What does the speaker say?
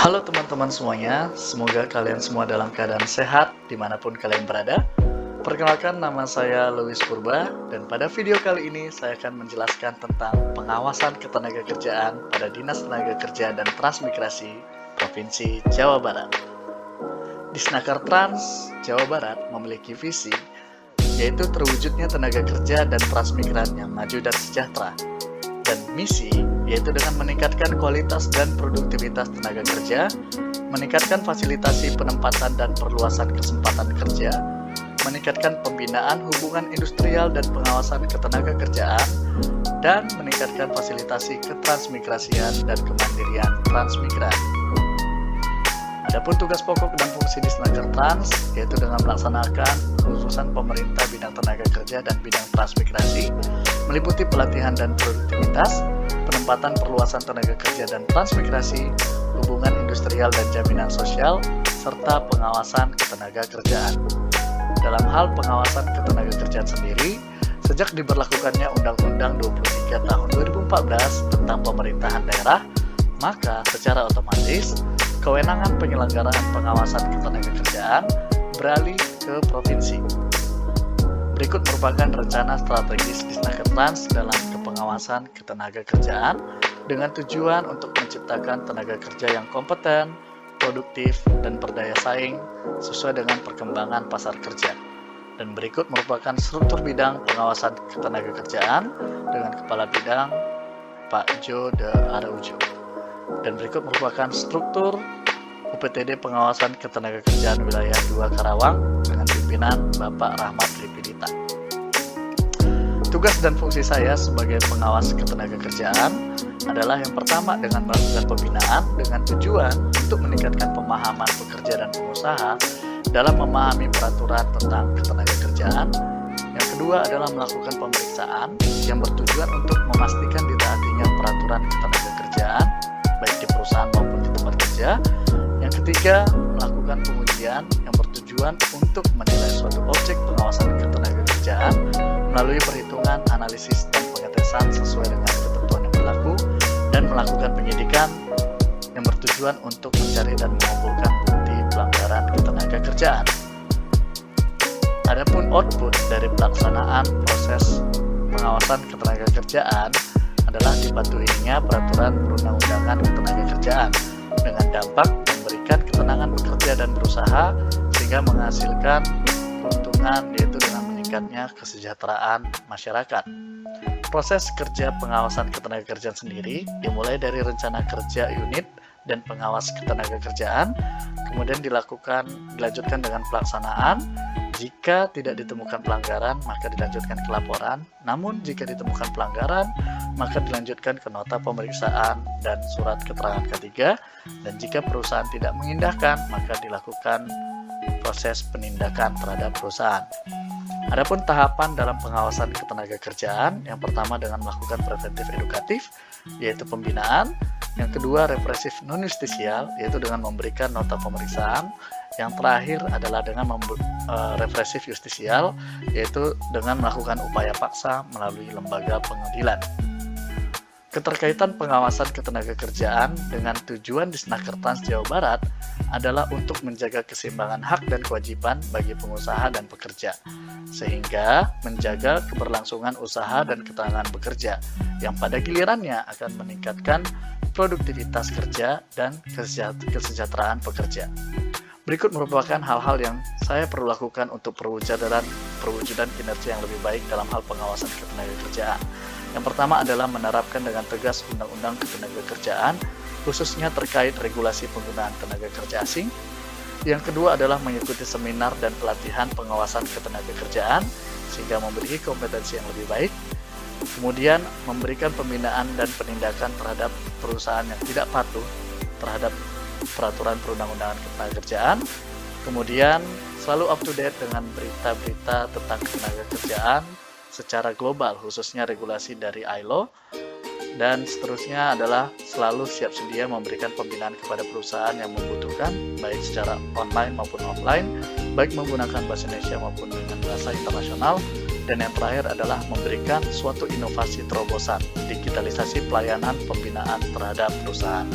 Halo teman-teman semuanya, semoga kalian semua dalam keadaan sehat dimanapun kalian berada. Perkenalkan, nama saya Louis Purba, dan pada video kali ini saya akan menjelaskan tentang pengawasan ketenagakerjaan pada Dinas Tenaga Kerja dan Transmigrasi Provinsi Jawa Barat. Disnaker Trans Jawa Barat memiliki visi, yaitu terwujudnya tenaga kerja dan transmigran yang maju dan sejahtera, dan misi, yaitu dengan meningkatkan kualitas dan produktivitas tenaga kerja, meningkatkan fasilitasi penempatan dan perluasan kesempatan kerja, meningkatkan pembinaan hubungan industrial dan pengawasan ketenaga kerjaan, dan meningkatkan fasilitasi ketransmigrasian dan kemandirian transmigran. Adapun tugas pokok dan fungsi Disnaker Trans, yaitu dengan melaksanakan khususan pemerintah bidang tenaga kerja dan bidang transmigrasi, meliputi pelatihan dan produktivitas, penempatan perluasan tenaga kerja dan transmigrasi, hubungan industrial dan jaminan sosial, serta pengawasan ketenaga kerjaan. Dalam hal pengawasan ketenaga kerjaan sendiri, sejak diberlakukannya Undang-Undang 23 tahun 2014 tentang pemerintahan daerah, maka secara otomatis kewenangan penyelenggaraan pengawasan ketenaga kerjaan beralih ke provinsi. Berikut merupakan rencana strategis Disnaker Trans dalam kepengawasan ketenaga kerjaan dengan tujuan untuk menciptakan tenaga kerja yang kompeten, produktif, dan berdaya saing sesuai dengan perkembangan pasar kerja. Dan berikut merupakan struktur bidang pengawasan ketenaga kerjaan dengan Kepala Bidang Pak Jo de Araujo. Dan berikut merupakan struktur UPTD Pengawasan Ketenaga Kerjaan Wilayah 2 Karawang dengan pimpinan Bapak Rahmat Ripidita. Tugas dan fungsi saya sebagai pengawas ketenaga kerjaan adalah yang pertama dengan melakukan pembinaan dengan tujuan untuk meningkatkan pemahaman pekerja dan pengusaha dalam memahami peraturan tentang ketenaga kerjaan. Yang kedua adalah melakukan pemeriksaan yang bertujuan untuk memastikan ditaatinya peraturan ketenaga kerjaan baik di perusahaan maupun di tempat kerja. Yang ketiga, melakukan pengujian yang bertujuan untuk menilai suatu objek pengawasan ketenaga kerjaan melalui perhitungan, analisis, dan pengetesan sesuai dengan ketentuan yang berlaku, dan melakukan penyidikan yang bertujuan untuk mencari dan mengumpulkan bukti pelanggaran ketenaga kerjaan. Adapun output dari pelaksanaan proses pengawasan ketenaga kerjaan adalah dipatuhinya peraturan perundang-undangan ketenaga kerjaan dengan dampak memberikan ketenangan bekerja dan berusaha sehingga menghasilkan keuntungan, yaitu dengan meningkatnya kesejahteraan masyarakat. Proses kerja pengawasan ketenaga kerjaan sendiri dimulai dari rencana kerja unit dan pengawas ketenaga kerjaan, kemudian dilanjutkan dengan pelaksanaan. Jika tidak ditemukan pelanggaran, maka dilanjutkan ke laporan. Namun jika ditemukan pelanggaran, maka dilanjutkan ke nota pemeriksaan dan surat keterangan ketiga. Dan jika perusahaan tidak mengindahkan, maka dilakukan proses penindakan terhadap perusahaan. Adapun tahapan dalam pengawasan ketenaga kerjaan, yang pertama dengan melakukan preventif edukatif, yaitu pembinaan. Yang kedua, represif non-justisial, yaitu dengan memberikan nota pemeriksaan. Yang terakhir adalah dengan represif justisial, yaitu dengan melakukan upaya paksa melalui lembaga pengadilan. Keterkaitan pengawasan ketenaga kerjaan dengan tujuan Disnaker Trans Jawa Barat adalah untuk menjaga keseimbangan hak dan kewajiban bagi pengusaha dan pekerja, sehingga menjaga keberlangsungan usaha dan keterangan bekerja, yang pada gilirannya akan meningkatkan produktivitas kerja dan kesejahteraan pekerja. Berikut merupakan hal-hal yang saya perlu lakukan untuk perwujudan kinerja yang lebih baik dalam hal pengawasan ketenaga kerjaan. Yang pertama adalah menerapkan dengan tegas Undang-Undang Ketenagakerjaan, khususnya terkait regulasi penggunaan tenaga kerja asing. Yang kedua adalah mengikuti seminar dan pelatihan pengawasan ketenaga kerjaan, sehingga memiliki kompetensi yang lebih baik. Kemudian memberikan pembinaan dan penindakan terhadap perusahaan yang tidak patuh terhadap peraturan perundang-undangan ketenagakerjaan. Kemudian selalu up to date dengan berita-berita tentang ketenaga kerjaan secara global, khususnya regulasi dari ILO. Dan seterusnya adalah selalu siap sedia memberikan pembinaan kepada perusahaan yang membutuhkan, baik secara online maupun offline, baik menggunakan bahasa Indonesia maupun dengan bahasa internasional. Dan yang terakhir adalah memberikan suatu inovasi terobosan, digitalisasi pelayanan pembinaan terhadap perusahaan.